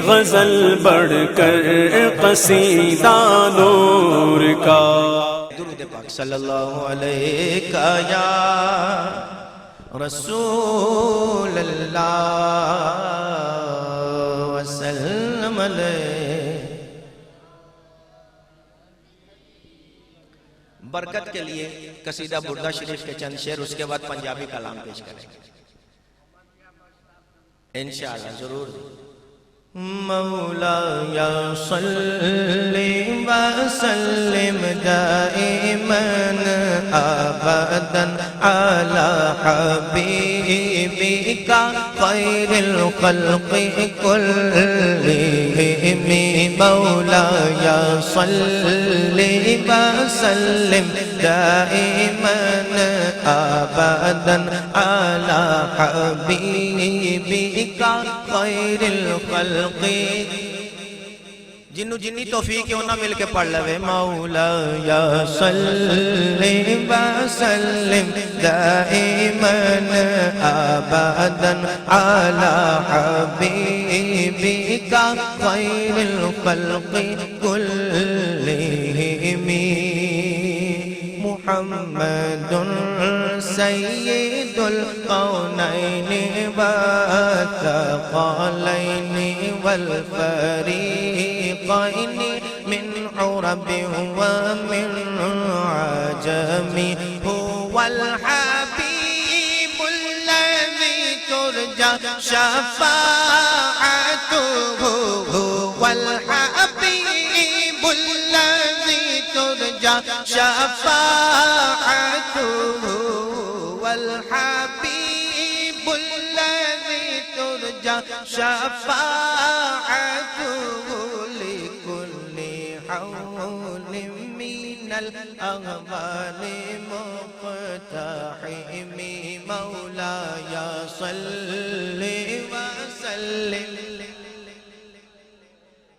غزل بڑھ کر قصیدہ نور کا۔ درود پاک صلی اللہ علیہ یا رسول اللہ وسلم علیہ۔ برکت کے لیے قصیدہ بردہ شریف کے چند شعر، اس کے بعد پنجابی کلام پیش کریں گے انشاءاللہ ضرور۔ مولاي صل وسلم دائما ابدا على حبيبك خير الخلق كلهم۔ مولاي صل وسلم دائما ابدا على حبيبك خير الخلق۔ جنو جنی توفیق کیوں نہ مل کے پڑھ لوے۔ مولاي صل وسلم دائما ابدا على حبيبك خير الخلق كلهم۔ محمد سید القونین والثقلین والفریقین من عرب ومن عجم، هو الحبیب الذی ترجى شفاعته، هو الحبیب الذی ترجى شفاعته، والحبيب الذي ترجى شفاعته، لكل حول من الأغوال مقتحم۔ مولاي صل وسلم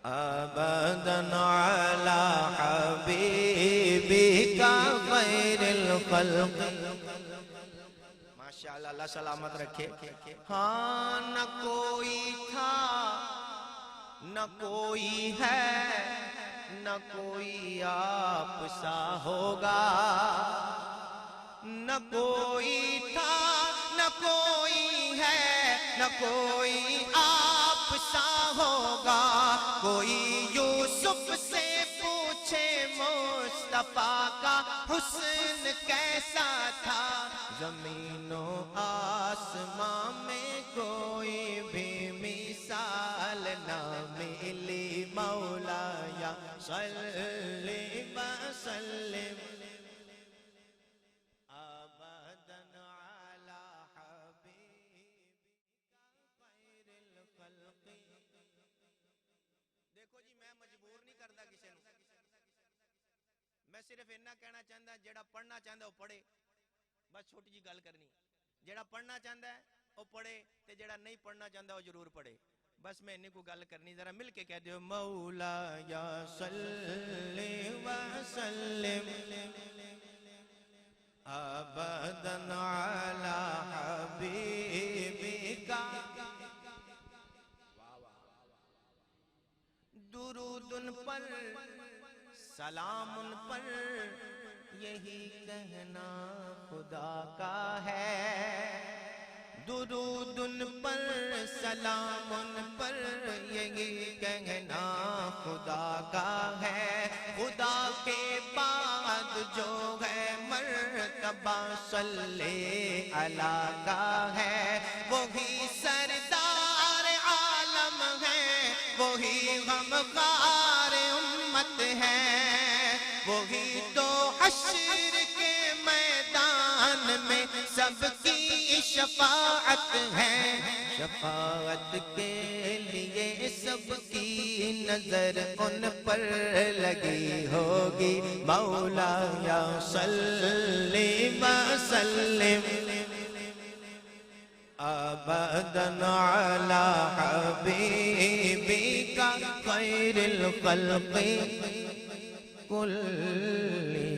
أبدا على حبيبك خير الخلق۔ ماشاءاللہ، اللہ سلامت رکھے۔ ہاں نہ کوئی تھا نہ کوئی ہے، نہ کوئی آپ سا ہوگا، نہ کوئی تھا نہ کوئی ہے، نہ کوئی آپ سا ہوگا۔ کوئی یوسف سے پوچھے مصطفیٰ کا حسن کیسا تھا، زمین و آسمان میں کوئی بھی مثال نہ ملی۔ مولاي صل وسلم ابدا على حبيبك خير الخلق۔ دیکھو جی، میں مجبور نہیں کرتا کسی نو، میں صرف اتنا کہنا چاہتا جیڑا پڑھنا چاہتا وہ پڑھے، بس چھوٹی جی گل کرنی۔ جیڑا پڑھنا چاہتا ہے وہ پڑھے، تے جیڑا نہیں پڑھنا چاہتا وہ ضرور پڑھے۔ بس میں انہیں کو گل کرنی، ذرا مل کے کہہ دیو۔ مولاي صل وسلم ابدا على حبيبك۔ درود ان پر سلام ان پر یہی کہنا خدا کا ہے، درود ان پر سلام ان پر یہی کہنا خدا کا ہے۔ خدا کے بعد جو ہے مرتبہ صلی علی کا ہے، وہی سردار عالم ہے، وہی غمخوار امت ہے، وہی تو حشر کے میدان میں سب کی شفاعت ہے۔ شفاعت کے لیے سب کی نظر ان پر لگی ہوگی۔ مولاي صل وسلم ابدا على حبيبك خير الخلق كلهم۔